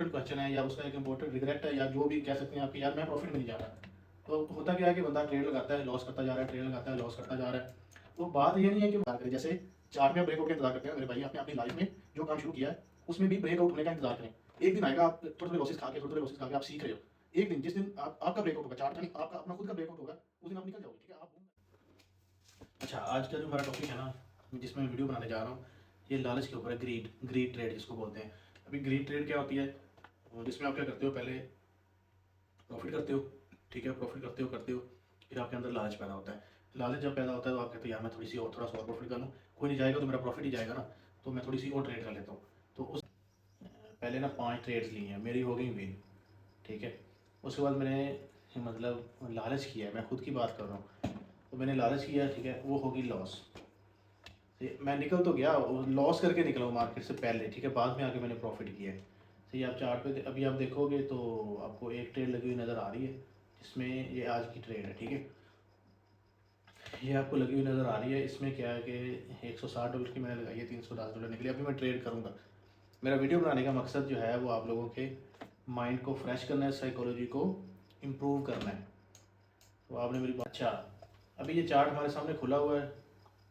Question है या उसका एक इम्पोर्टेंट रिग्रेट है या जो भी कह सकते हैं आपकी, यार मैं प्रॉफिट में नहीं जा रहा। तो होता क्या है कि बंदा ट्रेड लगाता है, लॉस करता जा रहा है, ट्रेड लगाता है, लॉस करता जा रहा है। तो बात ये नहीं है कि बात करें जैसे चार्ट में ब्रेकआउट का इंतजार करते हैं मेरे भाई, आपने अपनी लाइफ में जो काम शुरू किया है उसमें भी ब्रेकआउट होने का इंतजार करें। एक दिन आएगा, आप थोड़े थोड़े लॉसेस खा के, थोड़े थोड़े लॉसेस खा के आप सीख रहे हो। एक दिन जिस दिन आपका ब्रेकआउट होगा, चार्ट का नहीं, आपका अपना खुद का ब्रेकआउट होगा, उस दिन आप निकल जाओगे। ठीक है, आप अच्छा, आज का जो हमारा टॉपिक है ना, जिसमें मैं वीडियो बनाने जा रहा हूँ, ये लालच के ऊपर है। ग्रीड, ग्रीड ट्रेड जिसको बोलते हैं। अभी ग्रीड ट्रेड क्या होती है, जिसमें आप क्या करते हो, पहले प्रॉफिट करते हो। ठीक है, प्रॉफिट करते हो, फिर आपके अंदर लालच पैदा होता है। लालच जब पैदा होता है तो आप कहते हो यार मैं थोड़ा सा और प्रॉफिट कर लूँ, कोई नहीं जाएगा तो मेरा प्रॉफिट ही जाएगा ना, तो मैं थोड़ी सी और ट्रेड कर लेता हूँ। तो उस पहले ना 5 ट्रेड्स ली हैं, मेरी हो गई विन। ठीक है, उसके बाद मैंने मतलब लालच किया है, मैं खुद की बात कर रहा हूँ। तो मैंने लालच किया, ठीक है, वो होगी लॉस। मैं निकल तो गया, लॉस करके निकला हूँ मार्केट से पहले। ठीक है, बाद में आके मैंने प्रॉफिट किया है। सही, आप चार्ट पे अभी आप देखोगे तो आपको एक ट्रेड लगी हुई नज़र आ रही है, जिसमें ये आज की ट्रेड है। ठीक है, ये आपको लगी हुई नज़र आ रही है। इसमें क्या है कि $160 की मैंने लगाई है, $310 निकली। अभी मैं ट्रेड करूँगा। मेरा वीडियो बनाने का मकसद जो है वो आप लोगों के माइंड को फ्रेश करना है, साइकोलॉजी को इम्प्रूव करना है। तो आपने मेरी बात, अच्छा, अभी ये चार्ट हमारे सामने खुला हुआ है।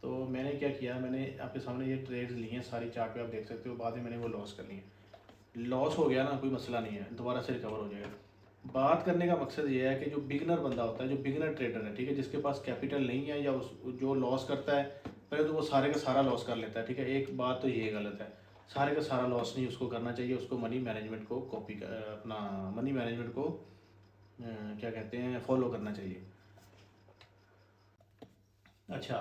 तो मैंने क्या किया, मैंने आपके सामने ये ट्रेड्स ली हैं सारी, चार्ट पे आप देख सकते हो। बाद में मैंने वो लॉस कर ली है। लॉस हो गया ना, कोई मसला नहीं है, दोबारा से रिकवर हो जाएगा। बात करने का मकसद ये है कि जो बिगनर बंदा होता है, जो बिगनर ट्रेडर है, ठीक है, जिसके पास कैपिटल नहीं है या उस जो लॉस करता है, पहले तो वो सारे का सारा लॉस कर लेता है। ठीक है, एक बात तो ये गलत है, सारे का सारा लॉस नहीं उसको करना चाहिए। उसको मनी मैनेजमेंट को अपना मनी मैनेजमेंट को क्या कहते हैं, फॉलो करना चाहिए। अच्छा,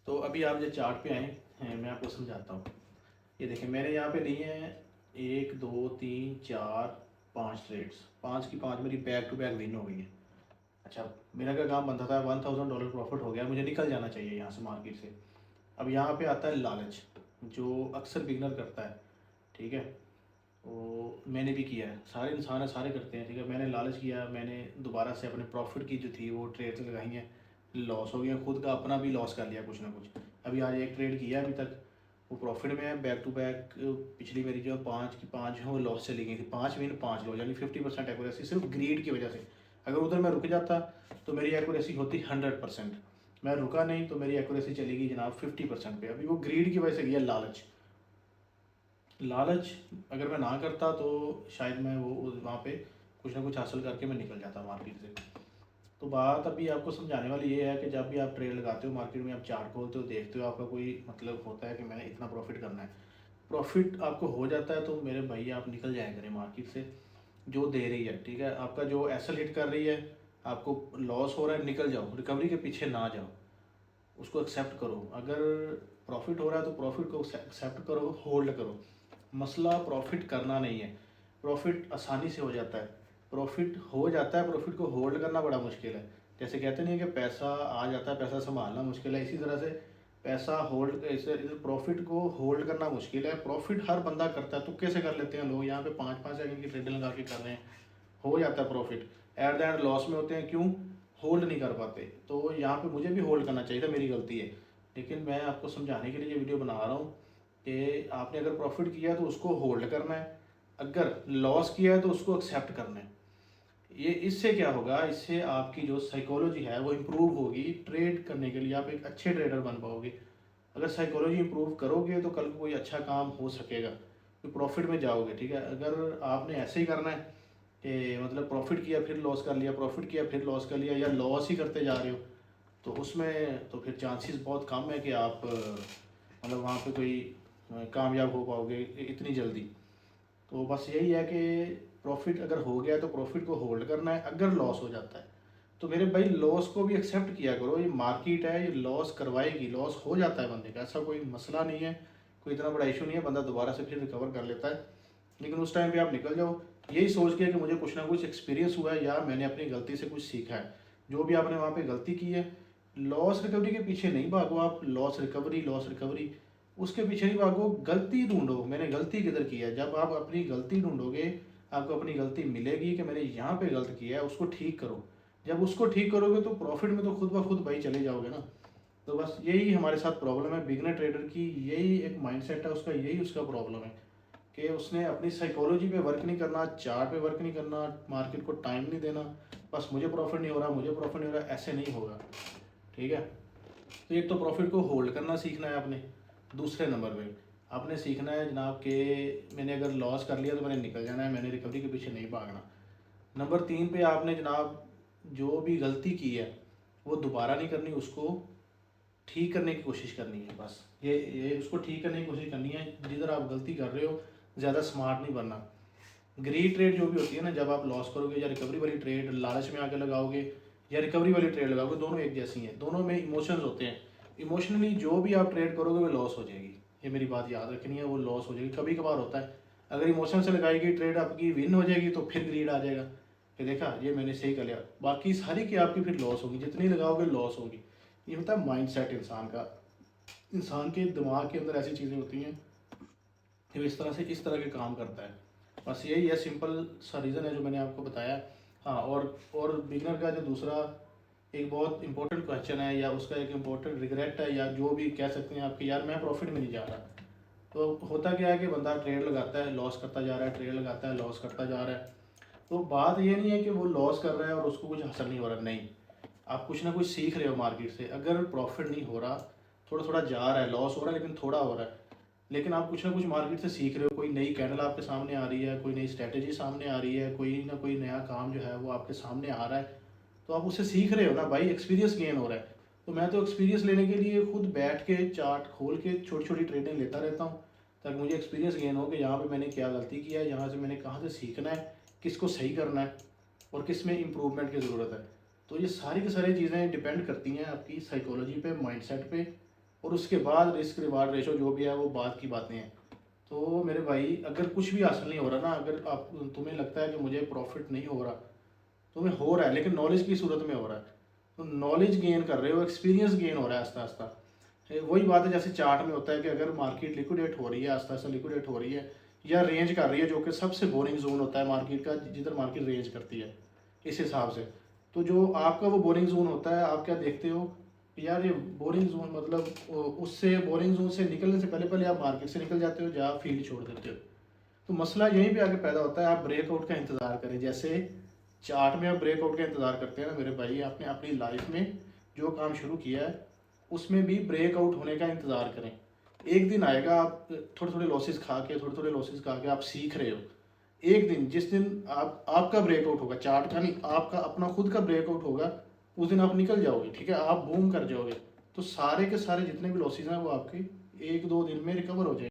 तो अभी आप जो चार्ट पे आए हैं, मैं आपको समझाता हूँ। ये देखें, मैंने यहाँ पे ली है 1 2 3 4 5 ट्रेड्स, 5 की 5 मेरी बैक टू बैक विन हो गई है। अच्छा, मेरा क्या काम बनता था, $1000 प्रॉफिट हो गया, मुझे निकल जाना चाहिए यहाँ से मार्केट से। अब यहाँ पे आता है लालच, जो अक्सर बिगनर करता है। ठीक है, तो मैंने भी किया है, सारे इंसान है, सारे करते हैं। ठीक है, मैंने लालच किया, मैंने दोबारा से अपने प्रॉफिट की जो थी वो ट्रेड लगाई हैं, लॉस हो गया, खुद का अपना भी लॉस कर लिया कुछ ना कुछ। अभी आज एक ट्रेड किया है, अभी तक वो प्रॉफिट में है। बैक टू बैक पिछली मेरी जो 5 की 5 है वो लॉस चली गई थी, 5 विन 5 लॉस, यानी 50% एक्यूरेसी सिर्फ ग्रीड की वजह से। अगर उधर मैं रुक जाता तो मेरी एक्यूरेसी होती 100%। मैं रुका नहीं तो मेरी एक्यूरेसी चली गई जनाब 50% पे। अभी वो ग्रीड की वजह से गया, लालच। लालच अगर मैं ना करता तो शायद मैं वो वहाँ पे कुछ ना कुछ हासिल करके मैं निकल जाता मार्केट से। तो बात अभी आपको समझाने वाली ये है कि जब भी आप ट्रेड लगाते हो मार्केट में, आप चार्ट खोलते हो, देखते हो, आपका कोई मतलब होता है कि मैंने इतना प्रॉफिट करना है, प्रॉफिट आपको हो जाता है तो मेरे भाई आप निकल जाया करें मार्केट से। जो दे रही है, ठीक है, आपका जो एसल हिट कर रही है, आपको लॉस हो रहा है, निकल जाओ, रिकवरी के पीछे ना जाओ, उसको एक्सेप्ट करो। अगर प्रॉफिट हो रहा है तो प्रॉफिट को एक्सेप्ट करो, होल्ड करो। मसला प्रॉफिट करना नहीं है, प्रॉफिट आसानी से हो जाता है, प्रॉफिट हो जाता है, प्रॉफिट को होल्ड करना बड़ा मुश्किल है। जैसे कहते नहीं है कि पैसा आ जाता है, पैसा संभालना मुश्किल है, इसी तरह से पैसा होल्ड, इसे प्रॉफिट को होल्ड करना मुश्किल है। प्रॉफिट हर बंदा करता है, तुक्के से कर लेते हैं लोग, यहाँ पे 5-5 सेकंड की ट्रेड लगा के कर रहे हैं, हो जाता है profit, at the end loss में होते हैं। क्यों? होल्ड नहीं कर पाते। तो यहाँ पे मुझे भी होल्ड करना चाहिए था, मेरी गलती है। लेकिन मैं आपको समझाने के लिए ये वीडियो बना रहा हूँ कि आपने अगर प्रॉफिट किया तो उसको होल्ड करना है, अगर लॉस किया है तो उसको एक्सेप्ट करना है। ये इससे क्या होगा, इससे आपकी जो साइकोलॉजी है वो इम्प्रूव होगी। ट्रेड करने के लिए आप एक अच्छे ट्रेडर बन पाओगे। अगर साइकोलॉजी इम्प्रूव करोगे तो कल को कोई अच्छा काम हो सकेगा, तो प्रॉफिट में जाओगे। ठीक है, अगर आपने ऐसे ही करना है कि मतलब प्रॉफिट किया फिर लॉस कर लिया, प्रॉफिट किया फिर लॉस कर लिया, या लॉस ही करते जा रहे हो, तो उसमें तो फिर चांसेस बहुत कम है कि आप मतलब वहाँ पे कोई कामयाब हो पाओगे इतनी जल्दी। तो बस यही है कि प्रॉफिट अगर हो गया तो प्रॉफिट को होल्ड करना है। अगर लॉस हो जाता है तो मेरे भाई लॉस को भी एक्सेप्ट किया करो, ये मार्केट है, ये लॉस करवाएगी, लॉस हो जाता है बंदे का, ऐसा कोई मसला नहीं है, कोई इतना बड़ा इशू नहीं है, बंदा दोबारा से फिर रिकवर कर लेता है। लेकिन उस टाइम पे आप निकल जाओ यही सोच के कि मुझे कुछ ना कुछ एक्सपीरियंस हुआ है या मैंने अपनी गलती से कुछ सीखा है। जो भी आपने वहाँ पे गलती की है, लॉस रिकवरी के पीछे नहीं भागो आप, लॉस रिकवरी उसके पीछे नहीं भागो, गलती ढूंढो, मैंने गलती किधर की है। जब आप अपनी गलती ढूंढोगे, आपको अपनी गलती मिलेगी कि मैंने यहाँ पे गलत किया है, उसको ठीक करो। जब उसको ठीक करोगे तो प्रॉफिट में तो खुद ब खुद भाई चले जाओगे ना। तो बस यही हमारे साथ प्रॉब्लम है बिगनर ट्रेडर की, यही एक माइंडसेट है उसका, यही उसका प्रॉब्लम है। कि उसने अपनी साइकोलॉजी पे वर्क नहीं करना, चार्ट पे वर्क नहीं करना, मार्केट को टाइम नहीं देना, बस मुझे प्रॉफिट नहीं हो रहा, मुझे प्रॉफिट नहीं हो रहा, ऐसे नहीं होगा। ठीक है, तो एक तो प्रॉफिट को होल्ड करना सीखना है आपने। दूसरे नंबर पे आपने सीखना है जनाब कि मैंने अगर लॉस कर लिया तो मैंने निकल जाना है, मैंने रिकवरी के पीछे नहीं भागना। नंबर 3 पे आपने जनाब जो भी गलती की है वो दोबारा नहीं करनी, उसको ठीक करने की कोशिश करनी है। बस ये उसको ठीक करने की कोशिश करनी है। जिधर आप गलती कर रहे हो ज़्यादा स्मार्ट नहीं बनना। ग्रीड ट्रेड जो भी होती है ना, जब आप लॉस करोगे या रिकवरी वाली ट्रेड लालच में आके लगाओगे या रिकवरी वाली ट्रेड लगाओगे, दोनों एक जैसी हैं, दोनों में इमोशंस होते हैं। इमोशनली जो भी आप ट्रेड करोगे वो लॉस हो जाएगी, ये मेरी बात याद रखनी है, वो लॉस हो जाएगी। कभी कभार होता है अगर इमोशन से लगाई गई ट्रेड आपकी विन हो जाएगी तो फिर ग्रीड आ जाएगा कि देखा ये मैंने सही कर लिया, बाकी सारी की आपकी फिर लॉस होगी, जितनी लगाओगे लॉस होगी। ये होता है माइंड सेट इंसान का, इंसान के दिमाग के अंदर ऐसी चीज़ें होती हैं कि वो इस तरह के काम करता है। बस यही है, सिंपल सा रीज़न है जो मैंने आपको बताया। हाँ, और बिगनर का जो दूसरा एक बहुत इंपॉर्टेंट क्वेश्चन है या उसका एक इम्पोर्टेंट रिग्रेट है या जो भी कह सकते हैं आपके, यार मैं प्रॉफिट में नहीं जा रहा। तो होता क्या है कि बंदा ट्रेड लगाता है लॉस करता जा रहा है, ट्रेड लगाता है लॉस करता जा रहा है। तो बात ये नहीं है कि वो लॉस कर रहा है और उसको कुछ हासिल नहीं हो रहा, नहीं, आप कुछ ना कुछ सीख रहे हो मार्केट से। अगर प्रॉफिट नहीं हो रहा, थोड़ा थोड़ा जा रहा है, लॉस हो रहा है लेकिन थोड़ा हो रहा है, लेकिन आप कुछ ना कुछ मार्केट से सीख रहे हो। कोई नई कैंडल आपके सामने आ रही है, कोई नई स्ट्रैटेजी सामने आ रही है, कोई ना कोई नया काम जो है वो आपके सामने आ रहा है, तो आप उससे सीख रहे हो ना भाई, एक्सपीरियंस गेन हो रहा है। तो मैं तो एक्सपीरियंस लेने के लिए खुद बैठ के चार्ट खोल के छोटी छोटी ट्रेडिंग लेता रहता हूँ, ताकि मुझे एक्सपीरियंस गेन हो कि यहाँ पे मैंने क्या गलती किया है, यहाँ से मैंने कहाँ से सीखना है, किसको सही करना है और किस में इम्प्रूवमेंट की ज़रूरत है। तो ये सारी की सारी चीज़ें डिपेंड करती हैं आपकी साइकोलॉजी पे, माइंडसेट पे, और उसके बाद रिस्क रिवार्ड रेशो जो भी है वो बात की बातें हैं। तो मेरे भाई, अगर कुछ भी हासिल नहीं हो रहा ना, अगर आप तुम्हें लगता है कि मुझे प्रॉफिट नहीं हो रहा, तुम्हें हो रहा है लेकिन नॉलेज की सूरत में हो रहा है, तो नॉलेज गेन कर रहे हो, एक्सपीरियंस गेन हो रहा है आस्ता आस्ता। वही बात है जैसे चार्ट में होता है कि अगर मार्केट लिक्विडेट हो रही है, आस्ता आस्ता लिक्विडेट हो रही है या रेंज कर रही है, जो कि सबसे बोरिंग जोन होता है मार्केट का, जिधर मार्केट रेंज करती है इस हिसाब से, तो जो आपका वो बोरिंग जोन होता है, आप क्या देखते हो यार, ये बोरिंग जोन मतलब उससे बोरिंग जोन से निकलने से पहले पहले आप मार्केट से निकल जाते हो या फील्ड छोड़ देते हो। तो मसला यहीं पे आके पैदा होता है, आप ब्रेकआउट का इंतज़ार करें। जैसे चार्ट में आप ब्रेकआउट का इंतज़ार करते हैं ना मेरे भाई, आपने अपनी लाइफ में जो काम शुरू किया है उसमें भी ब्रेकआउट होने का इंतज़ार करें। एक दिन आएगा, आप थोड़े थोड़े लॉसेस खा के, थोड़े थोड़े लॉसेस खा के आप सीख रहे हो। एक दिन, जिस दिन आपका ब्रेकआउट होगा, चार्ट का नहीं, आपका अपना खुद का ब्रेकआउट होगा, उस दिन आप निकल जाओगे, ठीक है, आप बूम कर जाओगे। तो सारे के सारे जितने भी लॉसेस हैं वो आपके 1-2 दिन में रिकवर हो जाएंगे।